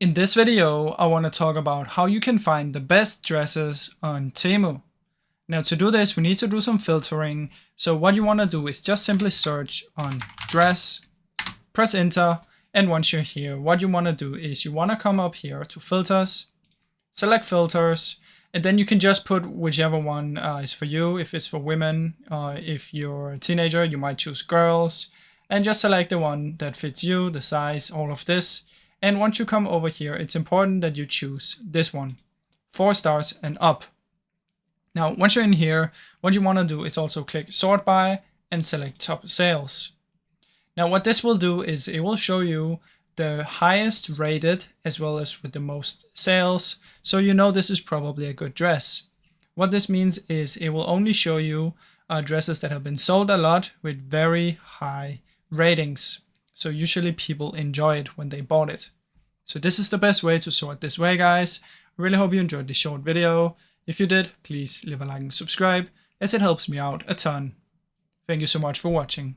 In this video, I want to talk about how you can find the best dresses on Temu. Now to do this, we need to do some filtering. So what you want to do is just simply search on dress, press enter, and once you're here, what you want to do is you want to come up here to filters, select filters, and then you can just put whichever one is for you. If it's for women, if you're a teenager, you might choose girls, and just select the one that fits you, the size, all of this. And once you come over here, it's important that you choose this one, 4 stars and up. Now, once you're in here, what you want to do is also click sort by and select top sales. Now, what this will do is it will show you the highest rated as well as with the most sales. So you know this is probably a good dress. What this means is it will only show you dresses that have been sold a lot with very high ratings. So usually people enjoy it when they bought it. So this is the best way to sort this way, guys. I really hope you enjoyed this short video. If you did, please leave a like and subscribe, as it helps me out a ton. Thank you so much for watching.